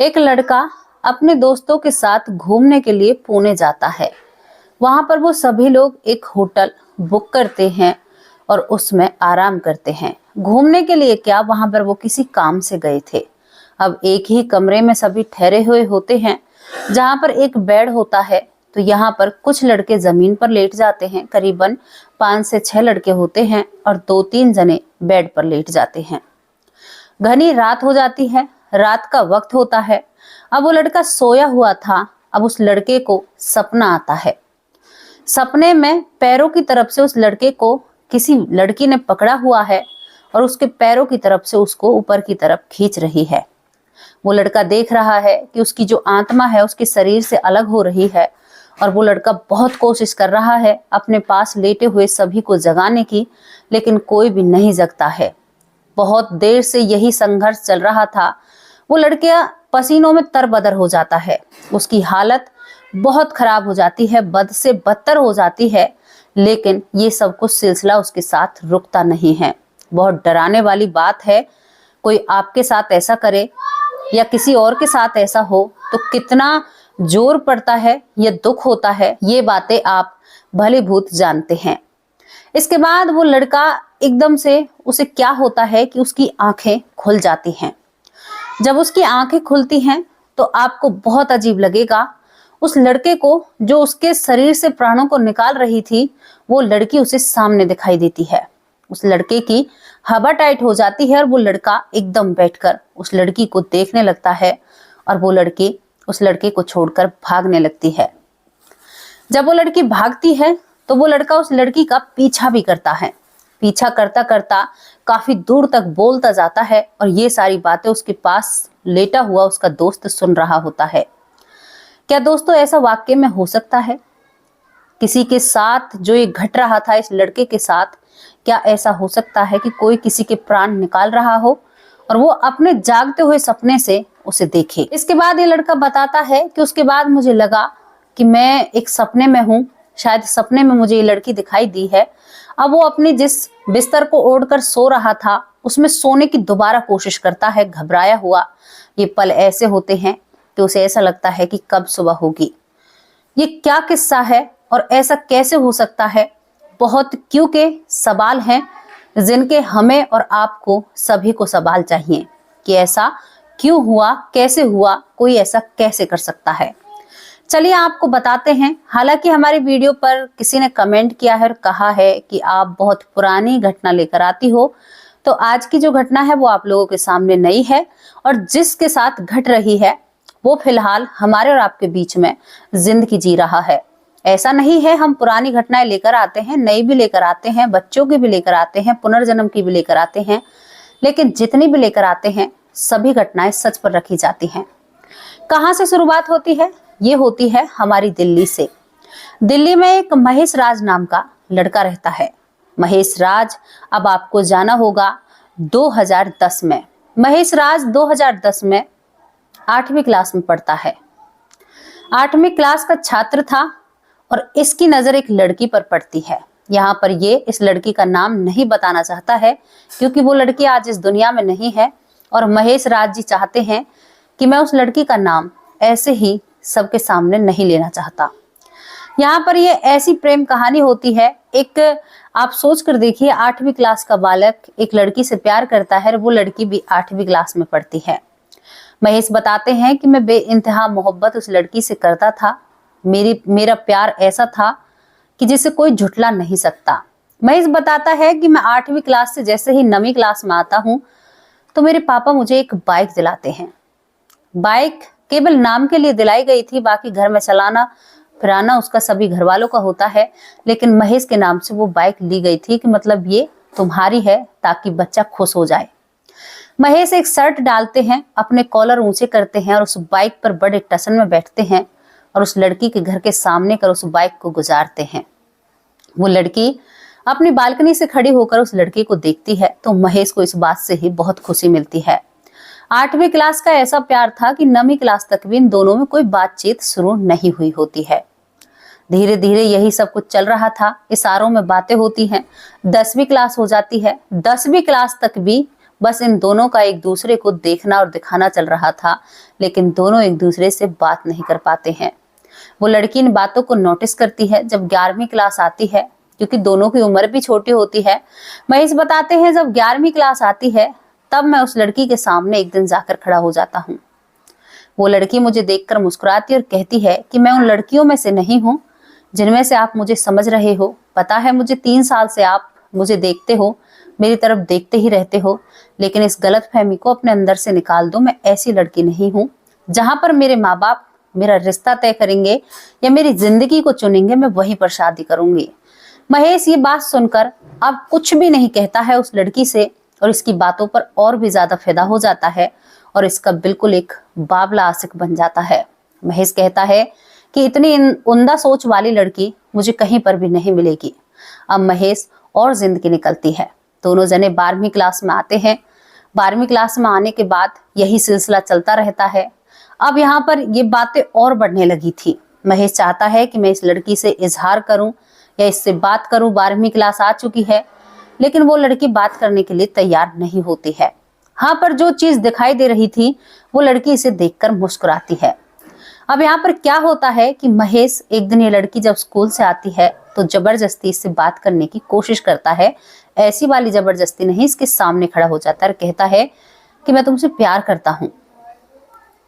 एक लड़का अपने दोस्तों के साथ घूमने के लिए पुणे जाता है। वहां पर वो सभी लोग एक होटल बुक करते हैं और उसमें आराम करते हैं। घूमने के लिए क्या, वहां पर वो किसी काम से गए थे। अब एक ही कमरे में सभी ठहरे हुए होते हैं, जहां पर एक बेड होता है। तो यहाँ पर कुछ लड़के जमीन पर लेट जाते हैं, करीबन 5 से 6 लड़के होते हैं और 2-3 जने बेड पर लेट जाते हैं। घनी रात हो जाती है, रात का वक्त होता है। अब वो लड़का सोया हुआ था। अब उस लड़के को सपना आता है। सपने में पैरों की तरफ से उस लड़के को किसी लड़की ने पकड़ा हुआ है और उसके पैरों की तरफ से उसको ऊपर की तरफ खींच रही है। वो लड़का देख रहा है कि उसकी जो आत्मा है उसके शरीर से अलग हो रही है और वो लड़का बहुत कोशिश कर रहा है अपने पास लेटे हुए सभी को जगाने की, लेकिन कोई भी नहीं जगता है। बहुत देर से यही संघर्ष चल रहा था। वो लड़का पसीनों में तरबदर हो जाता है। उसकी हालत बहुत खराब हो जाती है, बद से बदतर हो जाती है। लेकिन ये सब कुछ सिलसिला उसके साथ रुकता नहीं है। बहुत डराने वाली बात है। कोई आपके साथ ऐसा करे या किसी और के साथ ऐसा हो तो कितना जोर पड़ता है या दुख होता है, ये बातें आप भली भूत जानते हैं। इसके बाद वो लड़का एकदम से उसे क्या होता है कि उसकी आंखें खुल जाती हैं। जब उसकी आंखें खुलती हैं तो आपको बहुत अजीब लगेगा। उस लड़के को जो उसके शरीर से प्राणों को निकाल रही थी, वो लड़की उसे सामने दिखाई देती है। उस लड़के की हवा टाइट हो जाती है और वो लड़का एकदम बैठकर उस लड़की को देखने लगता है और वो लड़की उस लड़के को छोड़कर भागने लगती है। जब वो लड़की भागती है तो वो लड़का उस लड़की का पीछा भी करता है। पीछा करता करता काफी दूर तक बोलता जाता है और ये सारी बातें उसके पास लेटा हुआ उसका दोस्त सुन रहा होता है। क्या दोस्तों ऐसा वाकई में हो सकता है? किसी के साथ जो ये घट रहा था इस लड़के के साथ, क्या ऐसा हो सकता है कि कोई किसी के प्राण निकाल रहा हो और वो अपने जागते हुए सपने से उसे देखे? इसके बाद ये लड़का बताता है कि उसके बाद मुझे लगा कि मैं एक सपने में हूँ। शायद सपने में मुझे ये लड़की दिखाई दी है। अब वो अपनी जिस बिस्तर को ओढ़कर सो रहा था उसमें सोने की दोबारा कोशिश करता है, घबराया हुआ। ये पल ऐसे होते हैं कि उसे ऐसा लगता है कि कब सुबह होगी। ये क्या किस्सा है और ऐसा कैसे हो सकता है? बहुत क्यों के सवाल हैं जिनके हमें और आपको सभी को सवाल चाहिए कि ऐसा क्यों हुआ, कैसे हुआ, कोई ऐसा कैसे कर सकता है। चलिए आपको बताते हैं। हालांकि हमारी वीडियो पर किसी ने कमेंट किया है और कहा है कि आप बहुत पुरानी घटना लेकर आती हो, तो आज की जो घटना है वो आप लोगों के सामने नई है और जिसके साथ घट रही है वो फिलहाल हमारे और आपके बीच में जिंदगी जी रहा है। ऐसा नहीं है हम पुरानी घटनाएं लेकर आते हैं, नई भी लेकर आते हैं, बच्चों की भी लेकर आते हैं, पुनर्जन्म की भी लेकर आते हैं, लेकिन जितनी भी लेकर आते हैं सभी घटनाएं सच पर रखी जाती हैं। कहां से शुरुआत होती है? ये होती है हमारी दिल्ली से। दिल्ली में एक महेश राज नाम का लड़का रहता है। महेश राज, अब आपको जाना होगा 2010 में। महेश राज 2010 में 8वीं क्लास में पढ़ता है। 8वीं क्लास का छात्र था और इसकी नजर एक लड़की पर पड़ती है। यहाँ पर ये इस लड़की का नाम नहीं बताना चाहता है क्योंकि वो लड़की आज इस दुनिया में नहीं है और महेश राज जी चाहते हैं कि मैं उस लड़की का नाम ऐसे ही सबके सामने नहीं लेना चाहता। यहाँ पर ये ऐसी प्रेम कहानी होती है। एक आप सोच कर देखिए, 8वीं क्लास का बालक एक लड़की से प्यार करता है और वो लड़की भी 8वीं क्लास में पढ़ती है। महेश बताते हैं कि मैं बेइंतहा मोहब्बत उस लड़की से करता था। मेरा प्यार ऐसा था कि जिसे कोई झुठला नहीं सकता। महेश बताता है कि मैं 8वीं क्लास से जैसे ही 9वीं क्लास में आता हूँ तो मेरे पापा मुझे एक बाइक दिलाते हैं। बाइक केवल नाम के लिए दिलाई गई थी, बाकी घर में चलाना फिराना उसका सभी घर वालों का होता है, लेकिन महेश के नाम से वो बाइक ली गई थी कि मतलब ये तुम्हारी है ताकि बच्चा खुश हो जाए। महेश एक शर्ट डालते हैं, अपने कॉलर ऊंचे करते हैं और उस बाइक पर बड़े टसन में बैठते हैं और उस लड़की के घर के सामने कर उस बाइक को गुजारते हैं। वो लड़की अपनी बालकनी से खड़ी होकर उस लड़के को देखती है तो महेश को इस बात से ही बहुत खुशी मिलती है। 8वीं क्लास का ऐसा प्यार था कि 9वीं क्लास तक भी इन दोनों में कोई बातचीत शुरू नहीं हुई होती है। धीरे धीरे यही सब कुछ चल रहा था, इशारों में बातें होती हैं। 10वीं क्लास हो जाती है। 10वीं क्लास तक भी बस इन दोनों का एक दूसरे को देखना और दिखाना चल रहा था, लेकिन दोनों एक दूसरे से बात नहीं कर पाते हैं। वो लड़की इन बातों को नोटिस करती है जब 11वीं क्लास आती है, क्योंकि दोनों की उम्र भी छोटी होती है। महेश बताते हैं जब 11वीं क्लास आती है तब मैं उस लड़की के सामने एक दिन जाकर खड़ा हो जाता हूँ। वो लड़की मुझे देखकर मुस्कुराती और कहती है कि मैं उन लड़कियों में से नहीं हूँ जिनमें से आप मुझे समझ रहे हो। पता है मुझे 3 साल से आप मुझे देखते हो, मेरी तरफ देखते ही रहते हो, लेकिन इस गलतफहमी को अपने अंदर से निकाल दो। मैं ऐसी लड़की नहीं हूँ। जहां पर मेरे माँ बाप मेरा रिश्ता तय करेंगे या मेरी जिंदगी को चुनेंगे, मैं वहीं पर शादी करूंगी। महेश ये बात सुनकर अब कुछ भी नहीं कहता है उस लड़की से और इसकी बातों पर और भी ज्यादा फिदा हो जाता है और इसका बिल्कुल एक बावला आशिक बन जाता है। महेश कहता है कि इतनी उम्दा सोच वाली लड़की मुझे कहीं पर भी नहीं मिलेगी। अब महेश और जिंदगी निकलती है। दोनों जने 12वीं क्लास में आते हैं। 12वीं क्लास में आने के बाद यही सिलसिला चलता रहता है। अब यहाँ पर ये बातें और बढ़ने लगी थी। महेश चाहता है कि मैं इस लड़की से इजहार करूं या इससे बात करूं। 12वीं क्लास आ चुकी है, लेकिन वो लड़की बात करने के लिए तैयार नहीं होती है। हाँ, पर जो चीज दिखाई दे रही थी वो लड़की इसे देखकर मुस्कुराती है। अब यहाँ पर क्या होता है कि महेश एक दिन ये लड़की जब स्कूल से आती है तो जबरदस्ती इससे बात करने की कोशिश करता है। ऐसी वाली जबरदस्ती नहीं, इसके सामने खड़ा हो जाता है और कहता है कि मैं तुमसे प्यार करता हूँ।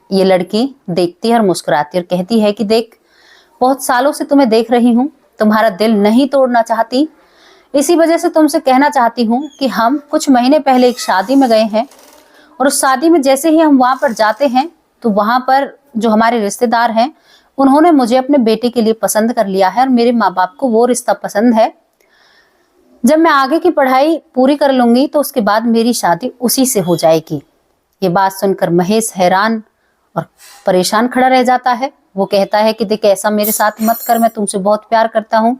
ये लड़की देखती है और मुस्कुराती और कहती है कि देख, बहुत सालों से तुम्हें देख रही हूँ, तुम्हारा दिल नहीं तोड़ना चाहती, इसी वजह से तुमसे कहना चाहती हूँ कि हम कुछ महीने पहले एक शादी में गए हैं और उस शादी में जैसे ही हम वहां पर जाते हैं तो वहां पर जो हमारे रिश्तेदार हैं उन्होंने मुझे अपने बेटे के लिए पसंद कर लिया है और मेरे माँ बाप को वो रिश्ता पसंद है। जब मैं आगे की पढ़ाई पूरी कर लूंगी तो उसके बाद मेरी शादी उसी से हो जाएगी। ये बात सुनकर महेश हैरान और परेशान खड़ा रह जाता है। वो कहता है कि देख, ऐसा मेरे साथ मत कर, मैं तुमसे बहुत प्यार करता हूँ।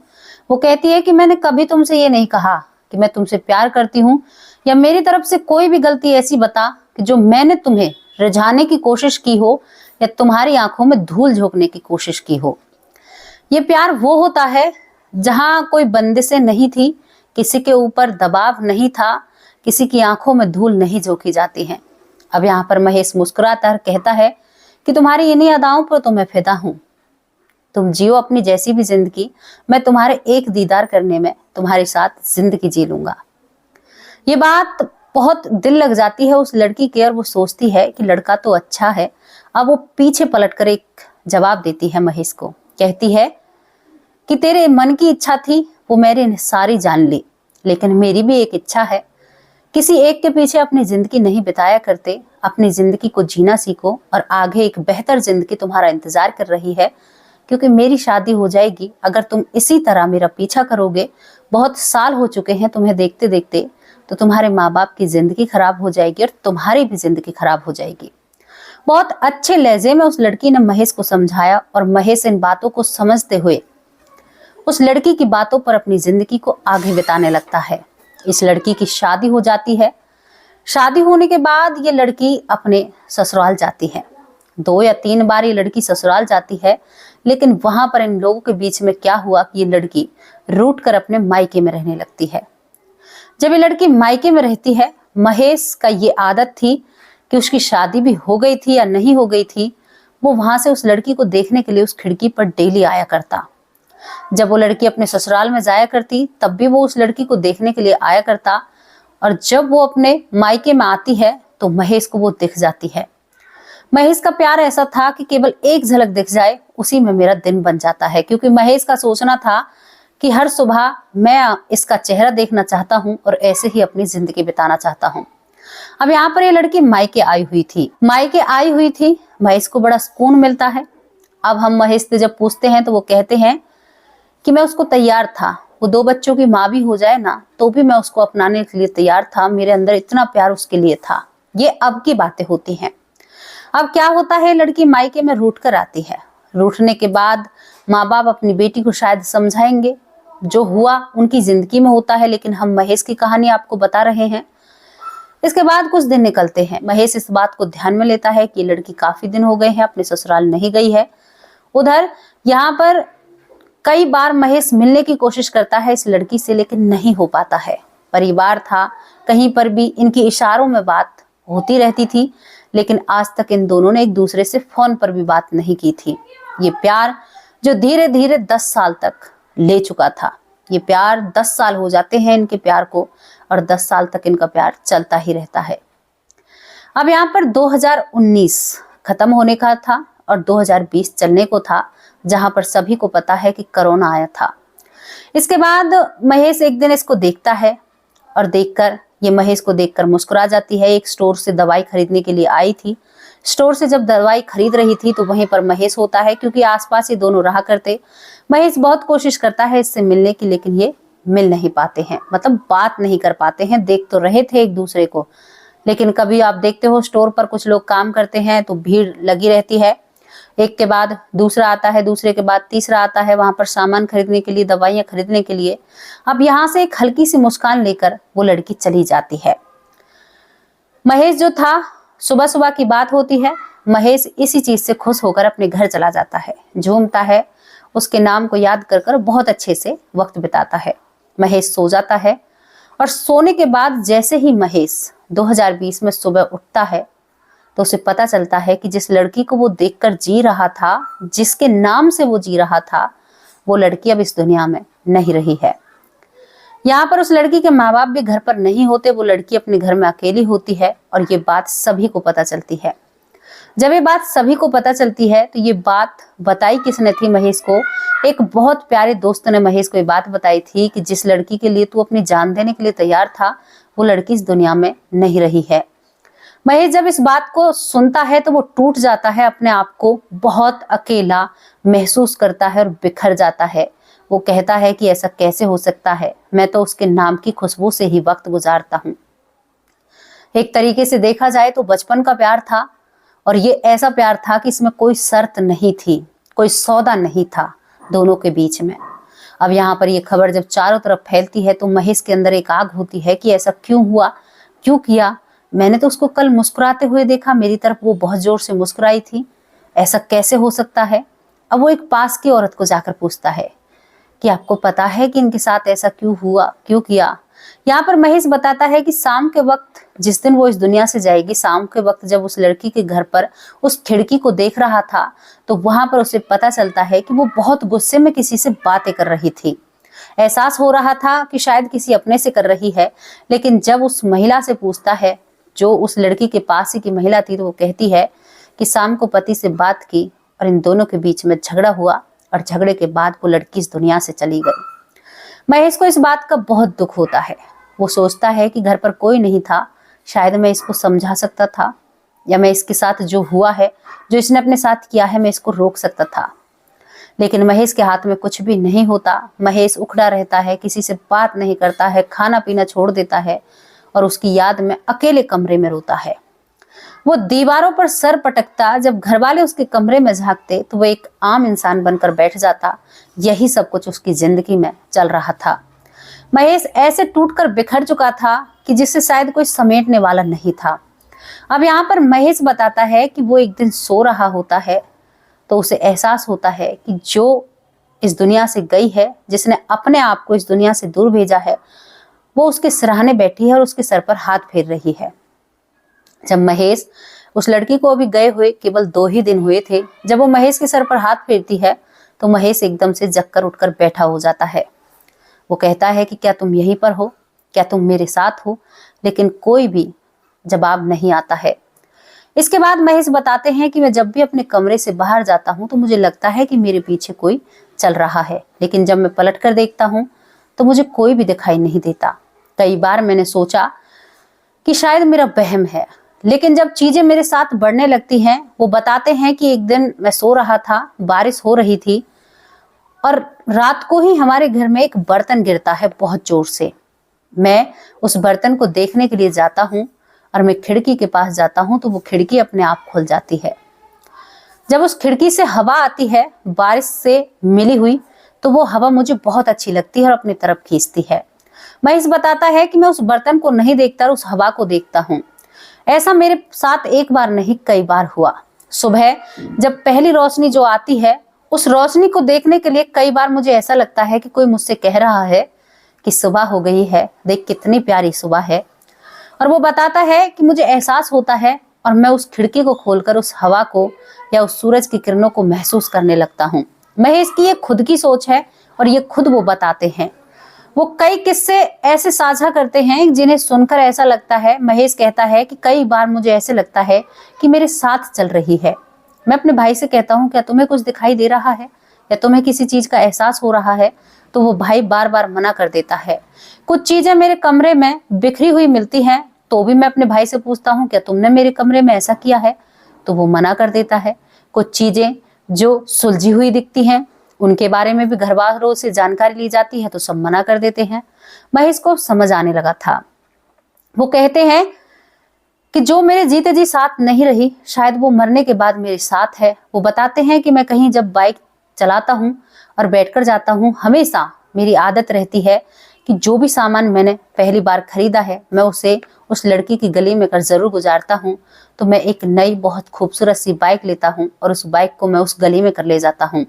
वो कहती है कि मैंने कभी तुमसे ये नहीं कहा कि मैं तुमसे प्यार करती हूँ, या मेरी तरफ से कोई भी गलती ऐसी बता कि जो मैंने तुम्हें रिझाने की कोशिश की हो या तुम्हारी आंखों में धूल झोंकने की कोशिश की हो। ये प्यार वो होता है जहां कोई बंदिशें नहीं थी, किसी के ऊपर दबाव नहीं था, किसी की आंखों में धूल नहीं झोंकी जाती है। अब यहाँ पर महेश मुस्कुराता है, कहता है कि तुम्हारी इन्हीं अदाओं पर तो मैं फिदा हूं। तुम जियो अपनी जैसी भी जिंदगी, मैं तुम्हारे एक दीदार करने में तुम्हारे साथ जिंदगी जी लूंगा। ये बात बहुत दिल लग जाती है उस लड़की के और वो सोचती है कि लड़का तो अच्छा है। अब वो पीछे पलटकर एक जवाब देती है महेश को, कहती है कि तेरे मन की इच्छा थी वो मैंने सारी जान ली, लेकिन मेरी भी एक इच्छा है। किसी एक के पीछे अपनी जिंदगी नहीं बिताया करते, अपनी जिंदगी को जीना सीखो और आगे एक बेहतर जिंदगी तुम्हारा इंतजार कर रही है, क्योंकि मेरी शादी हो जाएगी अगर तुम इसी तरह मेरा पीछा करोगे। बहुत साल हो चुके हैं तुम्हें देखते देखते, तो तुम्हारे माँ बाप की जिंदगी खराब हो जाएगी और तुम्हारी भी जिंदगी खराब हो जाएगी। बहुत अच्छे लहजे में उस लड़की ने महेश को समझाया और महेश इन बातों को समझते हुए उस लड़की की बातों पर अपनी जिंदगी को आगे बिताने लगता है। इस लड़की की शादी हो जाती है। शादी होने के बाद ये लड़की अपने ससुराल जाती है। 2 या 3 बार ये लड़की ससुराल जाती है, लेकिन वहां पर इन लोगों के बीच में क्या हुआ कि ये लड़की रूठ कर अपने मायके में रहने लगती है। जब ये लड़की मायके में रहती है, महेश का ये आदत थी कि उसकी शादी भी हो गई थी या नहीं हो गई थी, वो वहां से उस लड़की को देखने के लिए उस खिड़की पर डेली आया करता। जब वो लड़की अपने ससुराल में जाया करती तब भी वो उस लड़की को देखने के लिए आया करता, और जब वो अपने मायके में आती है तो महेश को वो दिख जाती है। महेश का प्यार ऐसा था कि केवल एक झलक दिख जाए उसी में मेरा दिन बन जाता है, क्योंकि महेश का सोचना था कि हर सुबह मैं इसका चेहरा देखना चाहता हूँ और ऐसे ही अपनी जिंदगी बिताना चाहता हूँ। अब यहाँ पर ये लड़की मायके आई हुई थी। महेश को बड़ा सुकून मिलता है। अब हम महेश से जब पूछते हैं तो वो कहते हैं कि मैं उसको तैयार था, वो 2 बच्चों की माँ भी हो जाए ना तो भी मैं उसको अपनाने के लिए तैयार था, मेरे अंदर इतना प्यार उसके लिए था। ये अब की बातें होती हैं। अब क्या होता है, लड़की मायके में रूठ कर आती है। रूठने के बाद माँ बाप अपनी बेटी को शायद समझाएंगे, जो हुआ उनकी जिंदगी में होता है, लेकिन हम महेश की कहानी आपको बता रहे हैं। इसके बाद कुछ दिन निकलते हैं। महेश इस बात को ध्यान में लेता है कि ये लड़की काफी दिन हो गए हैं अपने ससुराल नहीं गई है। उधर यहाँ पर कई बार महेश मिलने की कोशिश करता है इस लड़की से, लेकिन नहीं हो पाता है। परिवार था, कहीं पर भी इनकी इशारों में बात होती रहती थी, लेकिन आज तक इन दोनों ने एक दूसरे से फोन पर भी बात नहीं की थी। ये प्यार जो धीरे धीरे 10 साल तक ले चुका था, ये प्यार 10 साल हो जाते हैं इनके प्यार को, और 10 साल तक इनका प्यार चलता ही रहता है। अब यहाँ पर 2019 खत्म होने का था और 2020 चलने को था, जहां पर सभी को पता है कि कोरोना आया था। इसके बाद महेश एक दिन इसको देखता है और ये महेश को देखकर मुस्कुरा जाती है। एक स्टोर से दवाई खरीदने के लिए आई थी। स्टोर से जब दवाई खरीद रही थी तो वहीं पर महेश होता है, क्योंकि आसपास ये दोनों रहा करते। महेश बहुत कोशिश करता है इससे मिलने की, लेकिन ये मिल नहीं पाते हैं, मतलब बात नहीं कर पाते हैं। देख तो रहे थे एक दूसरे को, लेकिन कभी आप देखते हो स्टोर पर कुछ लोग काम करते हैं तो भीड़ लगी रहती है, एक के बाद दूसरा आता है, दूसरे के बाद तीसरा आता है वहां पर सामान खरीदने के लिए, दवाइयां खरीदने के लिए। अब यहाँ से एक हल्की सी मुस्कान लेकर वो लड़की चली जाती है। महेश जो था, सुबह सुबह की बात होती है, महेश इसी चीज से खुश होकर अपने घर चला जाता है, झूमता है, उसके नाम को याद कर कर बहुत अच्छे से वक्त बिताता है। महेश सो जाता है और सोने के बाद जैसे ही महेश 2020 में सुबह उठता है तो उसे पता चलता है कि जिस लड़की को वो देखकर जी रहा था, जिसके नाम से वो जी रहा था, वो लड़की अब इस दुनिया में नहीं रही है। यहाँ पर उस लड़की के माँ बाप भी घर पर नहीं होते, वो लड़की अपने घर में अकेली होती है और ये बात सभी को पता चलती है। जब ये बात सभी को पता चलती है तो ये बात बताई किसने थी महेश को? एक बहुत प्यारे दोस्त ने महेश को ये बात बताई थी कि जिस लड़की के लिए तू अपनी जान देने के लिए तैयार था, वो लड़की इस दुनिया में नहीं रही है। महेश जब इस बात को सुनता है तो वो टूट जाता है, अपने आप को बहुत अकेला महसूस करता है और बिखर जाता है। वो कहता है कि ऐसा कैसे हो सकता है, मैं तो उसके नाम की खुशबू से ही वक्त गुजारता हूँ। एक तरीके से देखा जाए तो बचपन का प्यार था, और ये ऐसा प्यार था कि इसमें कोई शर्त नहीं थी, कोई सौदा नहीं था दोनों के बीच में। अब यहाँ पर ये खबर जब चारों तरफ फैलती है तो महेश के अंदर एक आग होती है कि ऐसा क्यों हुआ, क्यों किया? मैंने तो उसको कल मुस्कुराते हुए देखा, मेरी तरफ वो बहुत जोर से मुस्कुराई थी, ऐसा कैसे हो सकता है? अब वो एक पास की औरत को जाकर पूछता है कि आपको पता है कि इनके साथ ऐसा क्यों हुआ, क्यों किया? यहाँ पर महेश बताता है कि शाम के वक्त, जिस दिन वो इस दुनिया से जाएगी, शाम के वक्त जब उस लड़की के घर पर उस खिड़की को देख रहा था तो वहां पर उसे पता चलता है कि वो बहुत गुस्से में किसी से बातें कर रही थी। एहसास हो रहा था कि शायद किसी अपने से कर रही है, लेकिन जब उस महिला से पूछता है, जो उस लड़की के पास ही की महिला थी, तो वो कहती है कि शाम को पति से बात की और इन दोनों के बीच में झगड़ा हुआ और झगड़े के बाद वो लड़की इस दुनिया से चली गई। महेश को इस बात का बहुत दुख होता है। वो सोचता है कि घर पर कोई नहीं था, शायद मैं इसको समझा सकता था, या मैं इसके साथ जो हुआ है, जो इसने अपने साथ किया है, मैं इसको रोक सकता था। लेकिन महेश के हाथ में कुछ भी नहीं होता। महेश उखड़ा रहता है, किसी से बात नहीं करता है, खाना पीना छोड़ देता है और उसकी याद में अकेले कमरे में रोता है। वो दीवारों पर सर पटकता, जब घर वाले उसके कमरे में झांकते तो वो एक आम इंसान बनकर बैठ जाता। यही सब कुछ उसकी जिंदगी में चल रहा था। महेश ऐसे टूटकर बिखर चुका था कि जिससे शायद कोई समेटने वाला नहीं था। अब यहाँ पर महेश बताता है कि वो एक दिन सो रहा होता है तो उसे एहसास होता है कि जो इस दुनिया से गई है, जिसने अपने आप को इस दुनिया से दूर भेजा है, वो उसके सिरहाने बैठी है और उसके सर पर हाथ फेर रही है। जब महेश, उस लड़की को अभी गए हुए केवल 2 ही दिन हुए थे, जब वो महेश के सर पर हाथ फेरती है तो महेश एकदम से जगकर उठकर बैठा हो जाता है। वो कहता है कि क्या तुम यहीं पर हो, क्या तुम मेरे साथ हो? लेकिन कोई भी जवाब नहीं आता है। इसके बाद महेश बताते हैं कि मैं जब भी अपने कमरे से बाहर जाता हूँ तो मुझे लगता है कि मेरे पीछे कोई चल रहा है, लेकिन जब मैं पलट कर देखता हूँ तो मुझे कोई भी दिखाई नहीं देता। कई बार मैंने सोचा कि शायद मेरा वहम है, लेकिन जब चीजें मेरे साथ बढ़ने लगती हैं। वो बताते हैं कि एक दिन मैं सो रहा था, बारिश हो रही थी और रात को ही हमारे घर में एक बर्तन गिरता है बहुत जोर से। मैं उस बर्तन को देखने के लिए जाता हूँ और मैं खिड़की के पास जाता हूँ तो वो खिड़की अपने आप खुल जाती है। जब उस खिड़की से हवा आती है बारिश से मिली हुई, तो वो हवा मुझे बहुत अच्छी लगती है और अपनी तरफ खींचती है। महेश बताता है कि मैं उस बर्तन को नहीं देखता, उस हवा को देखता हूँ। ऐसा मेरे साथ एक बार नहीं, कई बार हुआ। सुबह जब पहली रोशनी जो आती है, उस रोशनी को देखने के लिए कई बार मुझे ऐसा लगता है कि कोई मुझसे कह रहा है कि सुबह हो गई है, देख कितनी प्यारी सुबह है। और वो बताता है कि मुझे एहसास होता है और मैं उस खिड़की को खोलकर उस हवा को या उस सूरज की किरणों को महसूस करने लगता हूँ। महेश की ये खुद की सोच है और ये खुद वो बताते हैं। वो कई किस्से ऐसे साझा करते हैं जिन्हें सुनकर ऐसा लगता है, महेश कहता है कि कई बार मुझे ऐसे लगता है कि मेरे साथ चल रही है। मैं अपने भाई से कहता हूँ, क्या तुम्हें कुछ दिखाई दे रहा है या तुम्हें किसी चीज का एहसास हो रहा है? तो वो भाई बार बार मना कर देता है। कुछ चीजें मेरे कमरे में बिखरी हुई मिलती हैं तो भी मैं अपने भाई से पूछता हूँ, क्या तुमने मेरे कमरे में ऐसा किया है? तो वो मना कर देता है। कुछ चीजें जो सुलझी हुई दिखती हैं उनके बारे में भी घर वालों से जानकारी ली जाती है तो सब मना कर देते हैं। महेश को समझ आने लगा था। वो कहते हैं कि जो मेरे जीते जी साथ नहीं रही, शायद वो मरने के बाद मेरे साथ है। वो बताते हैं कि मैं कहीं जब बाइक चलाता हूँ और बैठकर जाता हूँ, हमेशा मेरी आदत रहती है कि जो भी सामान मैंने पहली बार खरीदा है मैं उसे उस लड़की की गली में कर जरूर गुजारता हूँ। तो मैं एक नई बहुत खूबसूरत सी बाइक लेता हूँ और उस बाइक को मैं उस गली में कर ले जाता हूँ।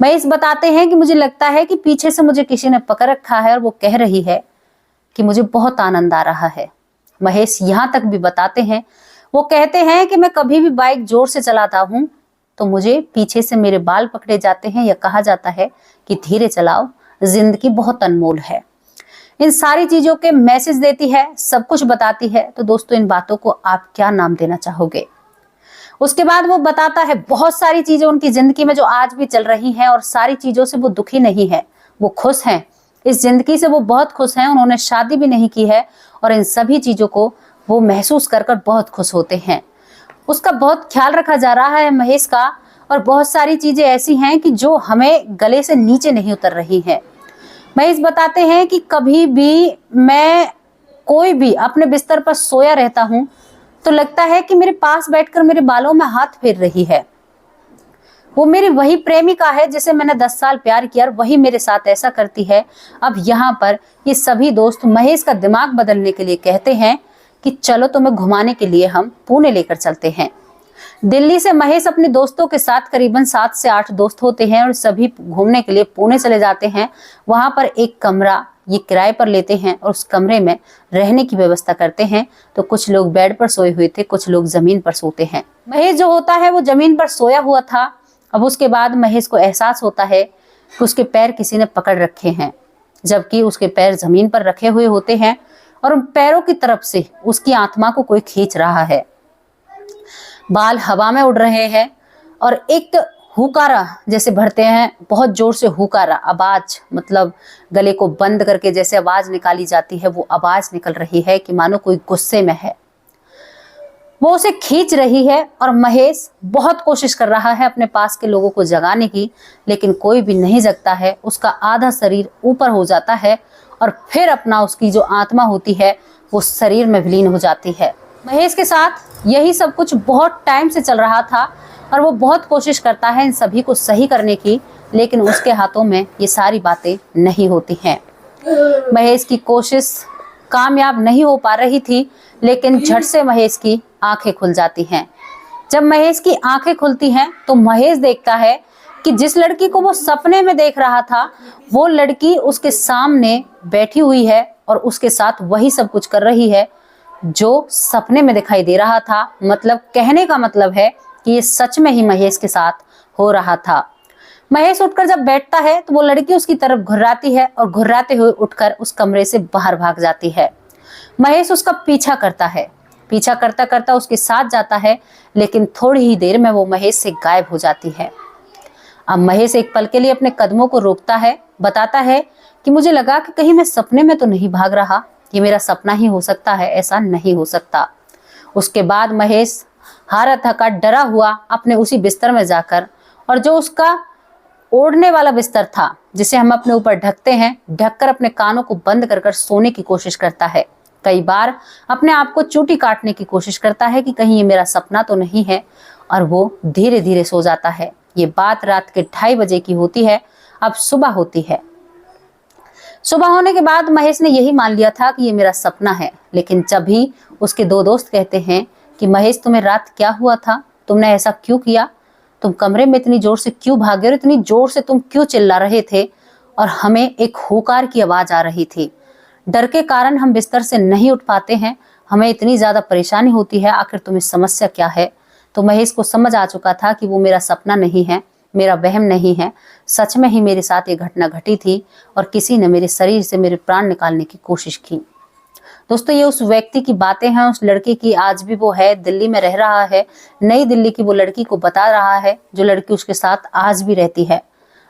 महेश बताते हैं कि मुझे लगता है कि पीछे से मुझे किसी ने पकड़ रखा है और वो कह रही है कि मुझे बहुत आनंद आ रहा है। महेश यहाँ तक भी बताते हैं, वो कहते हैं कि मैं कभी भी बाइक जोर से चलाता हूँ तो मुझे पीछे से मेरे बाल पकड़े जाते हैं या कहा जाता है कि धीरे चलाओ, जिंदगी बहुत अनमोल है। इन सारी चीजों के मैसेज देती है, सब कुछ बताती है। तो दोस्तों, इन बातों को आप क्या नाम देना चाहोगे? उसके बाद वो बताता है बहुत सारी चीजें उनकी जिंदगी में जो आज भी चल रही हैं और सारी चीजों से वो दुखी नहीं है, वो खुश हैं। इस जिंदगी से वो बहुत खुश हैं। उन्होंने शादी भी नहीं की है और इन सभी चीजों को वो महसूस कर कर बहुत खुश होते हैं। उसका बहुत ख्याल रखा जा रहा है महेश का, और बहुत सारी चीजें ऐसी हैं कि जो हमें गले से नीचे नहीं उतर रही हैं। महेश बताते हैं कि कभी भी मैं कोई भी अपने बिस्तर पर सोया रहता हूँ तो लगता है कि मेरे पास बैठकर मेरे बालों में हाथ फेर रही है। वो मेरी वही प्रेमिका है जिसे मैंने 10 साल प्यार किया और वही मेरे साथ ऐसा करती है। अब यहाँ पर ये सभी दोस्त महेश का दिमाग बदलने के लिए कहते हैं कि चलो तुम्हें घुमाने के लिए हम पुणे लेकर चलते हैं। दिल्ली से महेश अपने दोस्तों के साथ करीबन 7 से 8 दोस्त होते हैं और सभी घूमने के लिए पुणे चले जाते हैं। वहां पर एक कमरा ये किराए पर लेते हैं और उस कमरे में रहने की व्यवस्था करते हैं। तो कुछ लोग बेड पर सोए हुए थे, कुछ लोग जमीन पर सोते हैं। महेश जो होता है वो जमीन पर सोया हुआ था। अब उसके बाद महेश को एहसास होता है कि उसके पैर किसी ने पकड़ रखे हैं, जबकि उसके पैर जमीन पर रखे हुए होते हैं और उन पैरों की तरफ से उसकी आत्मा को कोई खींच रहा है। बाल हवा में उड़ रहे हैं और एक हुकारा जैसे भरते हैं, बहुत जोर से हुकारा आवाज, मतलब गले को बंद करके जैसे आवाज निकाली जाती है, वो आवाज निकल रही है कि मानो कोई गुस्से में है। वो उसे खींच रही है और महेश बहुत कोशिश कर रहा है अपने पास के लोगों को जगाने की, लेकिन कोई भी नहीं जगता है। उसका आधा शरीर ऊपर हो जाता है और फिर अपना उसकी जो आत्मा होती है वो शरीर में विलीन हो जाती है। महेश के साथ यही सब कुछ बहुत टाइम से चल रहा था और वो बहुत कोशिश करता है इन सभी को सही करने की, लेकिन उसके हाथों में ये सारी बातें नहीं होती हैं। महेश की कोशिश कामयाब नहीं हो पा रही थी, लेकिन झट से महेश की आंखें खुल जाती हैं। जब महेश की आंखें खुलती हैं तो महेश देखता है कि जिस लड़की को वो सपने में देख रहा था वो लड़की उसके सामने बैठी हुई है और उसके साथ वही सब कुछ कर रही है जो सपने में दिखाई दे रहा था। मतलब कहने का मतलब है कि ये सच में ही महेश के साथ हो रहा था। महेश उठकर जब बैठता है तो वो लड़की उसकी तरफ घुर्राती है और घुर्राते हुए उठकर उस कमरे से बाहर भाग जाती है। महेश उसका पीछा करता है, पीछा करता करता उसके साथ जाता है, लेकिन थोड़ी ही देर में वो महेश से गायब हो जाती है। अब महेश एक पल के लिए अपने कदमों को रोकता है, बताता है कि मुझे लगा कि कहीं मैं सपने में तो नहीं भाग रहा, ये मेरा सपना ही हो सकता है, ऐसा नहीं हो सकता। उसके बाद महेश हारा थका डरा हुआ अपने उसी बिस्तर में जाकर, और जो उसका ओढ़ने वाला बिस्तर था जिसे हम अपने ऊपर ढकते हैं, ढककर अपने कानों को बंद कर सोने की कोशिश करता है। कई बार अपने आप को चूटी काटने की कोशिश करता है कि कहीं ये मेरा सपना तो नहीं है, और वो धीरे धीरे सो जाता है। ये बात रात के 2:30 बजे की होती है। अब सुबह होती है। सुबह होने के बाद महेश ने यही मान लिया था कि ये मेरा सपना है, लेकिन जब भी उसके 2 दोस्त कहते हैं कि महेश तुम्हें रात क्या हुआ था, तुमने ऐसा क्यों किया, तुम कमरे में इतनी जोर से क्यों भागे और इतनी जोर से तुम क्यों चिल्ला रहे थे, और हमें एक हुकार की आवाज आ रही थी। डर के कारण हम बिस्तर से नहीं उठ पाते हैं, हमें इतनी ज्यादा परेशानी होती है, आखिर तुम्हें समस्या क्या है। तो महेश को समझ आ चुका था कि वो मेरा सपना नहीं है, मेरा वहम नहीं है, सच में ही मेरे साथ ये घटना घटी थी और किसी ने मेरे शरीर से मेरे प्राण निकालने की कोशिश की। दोस्तों, ये उस व्यक्ति की बातें हैं, उस लड़की की। आज भी वो है, दिल्ली में रह रहा है। नई दिल्ली की वो लड़की को बता रहा है, जो लड़की उसके साथ आज भी रहती है।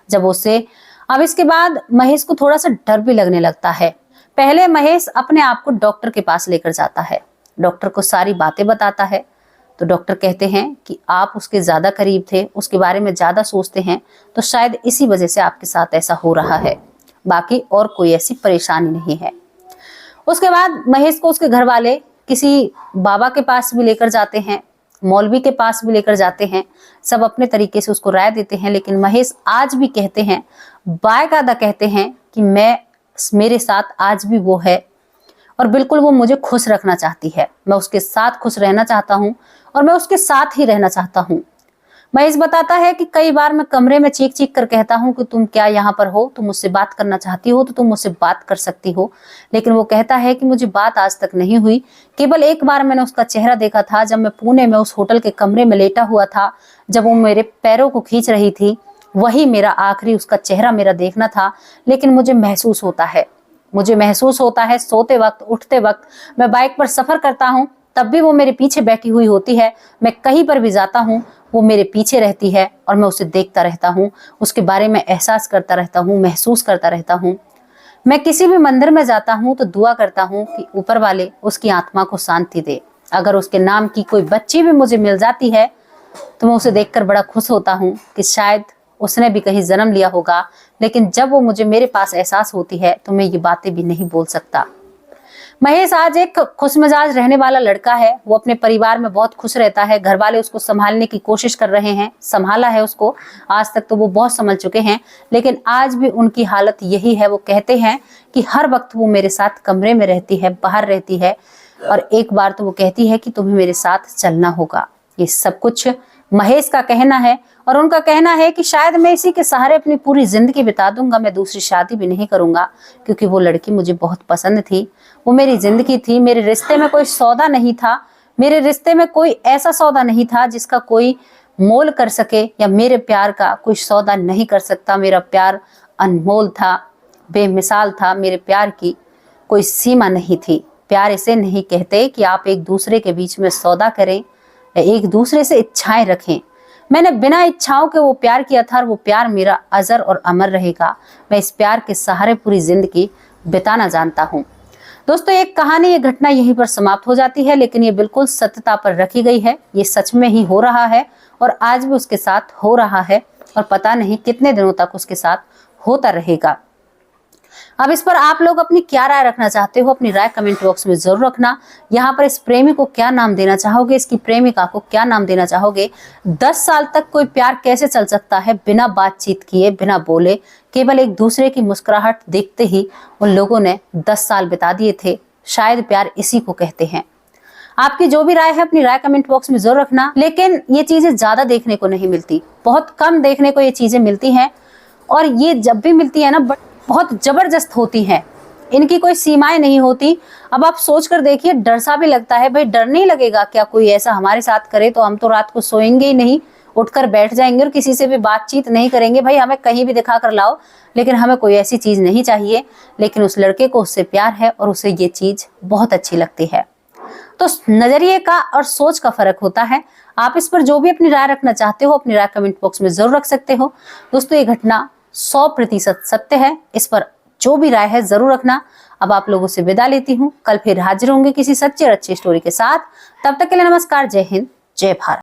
जब उसे अब इसके बाद महेश को थोड़ा सा डर भी लगने लगता है। पहले महेश अपने आप को डॉक्टर के पास लेकर जाता है, डॉक्टर को सारी बातें बताता है। तो डॉक्टर कहते हैं कि आप उसके ज्यादा करीब थे, उसके बारे में ज्यादा सोचते हैं, तो शायद इसी वजह से आपके साथ ऐसा हो रहा है, बाकी और कोई ऐसी परेशानी नहीं है। उसके बाद महेश को उसके घर वाले किसी बाबा के पास भी लेकर जाते हैं, मौलवी के पास भी लेकर जाते हैं, सब अपने तरीके से उसको राय देते हैं। लेकिन महेश आज भी कहते हैं, बाकायदा कहते हैं कि मेरे साथ आज भी वो है और बिल्कुल वो मुझे खुश रखना चाहती है, मैं उसके साथ खुश रहना चाहता हूँ और मैं उसके साथ ही रहना चाहता हूँ। महेश बताता है कि कई बार मैं कमरे में चीख चीख कर कहता हूँ कि तुम क्या यहाँ पर हो, तुम मुझसे बात करना चाहती हो तो तुम मुझसे बात कर सकती हो। लेकिन वो कहता है कि मुझे बात आज तक नहीं हुई, केवल एक बार मैंने उसका चेहरा देखा था, जब मैं पुणे में उस होटल के कमरे में लेटा हुआ था, जब वो मेरे पैरों को खींच रही थी, वही मेरा आखिरी उसका चेहरा मेरा देखना था। लेकिन मुझे महसूस होता है सोते वक्त, उठते वक्त, मैं बाइक पर सफर करता हूँ तब भी वो मेरे पीछे बैठी हुई होती है, मैं कहीं पर भी जाता हूँ वो मेरे पीछे रहती है और मैं उसे देखता रहता हूँ, उसके बारे में एहसास करता रहता हूँ, महसूस करता रहता हूँ। मैं किसी भी मंदिर में जाता हूँ तो दुआ करता हूँ कि ऊपर वाले उसकी आत्मा को शांति दे। अगर उसके नाम की कोई बच्ची भी मुझे मिल जाती है तो मैं उसे देखकर बड़ा खुश होता हूँ कि शायद उसने भी कहीं जन्म लिया होगा। लेकिन जब वो मुझे मेरे पास एहसास होती है तो मैं ये बातें भी नहीं बोल सकता। महेश आज एक खुशमिजाज रहने वाला लड़का है, वो अपने परिवार में बहुत खुश रहता है, घर वाले उसको संभालने की कोशिश कर रहे हैं, संभाला है उसको, आज तक तो वो बहुत संभल चुके हैं, लेकिन आज भी उनकी हालत यही है। वो कहते हैं कि हर वक्त वो मेरे साथ कमरे में रहती है, बाहर रहती है, और एक बार तो वो कहती है कि तुम्हें मेरे साथ चलना होगा। ये सब कुछ महेश का कहना है और उनका कहना है कि शायद मैं इसी के सहारे अपनी पूरी जिंदगी बिता दूंगा, मैं दूसरी शादी भी नहीं करूंगा, क्योंकि वो लड़की मुझे बहुत पसंद थी, वो मेरी जिंदगी थी। मेरे रिश्ते में कोई सौदा नहीं था, मेरे रिश्ते में कोई ऐसा सौदा नहीं था जिसका कोई मोल कर सके, या मेरे प्यार का कोई सौदा नहीं कर सकता। मेरा प्यार अनमोल था, बेमिसाल था, मेरे प्यार की कोई सीमा नहीं थी। प्यार इसे नहीं कहते कि आप एक दूसरे के बीच में सौदा करें या एक दूसरे से इच्छाएं रखें। मैंने बिना इच्छाओं के वो प्यार किया था और वो प्यार मेरा अजर और अमर रहेगा। मैं इस प्यार के सहारे पूरी जिंदगी बिताना जानता हूँ। दोस्तों, एक कहानी, ये घटना यहीं पर समाप्त हो जाती है, लेकिन ये बिल्कुल सत्यता पर रखी गई है। ये सच में ही हो रहा है और आज भी उसके साथ हो रहा है और पता नहीं कितने दिनों तक उसके साथ होता रहेगा। अब इस पर आप लोग अपनी क्या राय रखना चाहते हो, अपनी राय कमेंट बॉक्स में जरूर रखना। यहाँ पर इस प्रेमी को क्या नाम देना चाहोगे, इसकी प्रेमिका को क्या नाम देना चाहोगे? 10 साल तक कोई प्यार कैसे चल सकता है बिना बातचीत किए, बिना बोले, केवल एक दूसरे की मुस्कुराहट देखते ही उन लोगों ने 10 साल बिता दिए थे। शायद प्यार इसी को कहते हैं। आपकी जो भी राय है अपनी राय कमेंट बॉक्स में जरूर रखना। लेकिन ये चीजें ज्यादा देखने को नहीं मिलती, बहुत कम देखने को ये चीजें मिलती हैं, और ये जब भी मिलती है ना बहुत जबरदस्त होती हैं, इनकी कोई सीमाएं नहीं होती। अब आप सोच कर देखिए, डर सा भी लगता है। भाई, डर नहीं लगेगा क्या कोई ऐसा हमारे साथ करे तो हम तो रात को सोएंगे ही नहीं, उठकर बैठ जाएंगे और किसी से भी बातचीत नहीं करेंगे। भाई, हमें कहीं भी दिखा कर लाओ, लेकिन हमें कोई ऐसी चीज नहीं चाहिए। लेकिन उस लड़के को उससे प्यार है और उसे ये चीज बहुत अच्छी लगती है। तो नजरिए का और सोच का फर्क होता है। आप इस पर जो भी अपनी राय रखना चाहते हो अपनी राय कमेंट बॉक्स में जरूर रख सकते हो। दोस्तों, ये घटना 100% सत्य है, इस पर जो भी राय है जरूर रखना। अब आप लोगों से विदा लेती हूँ, कल फिर हाजिर होंगे किसी सच्चे और अच्छी स्टोरी के साथ। तब तक के लिए नमस्कार, जय हिंद, जय भारत।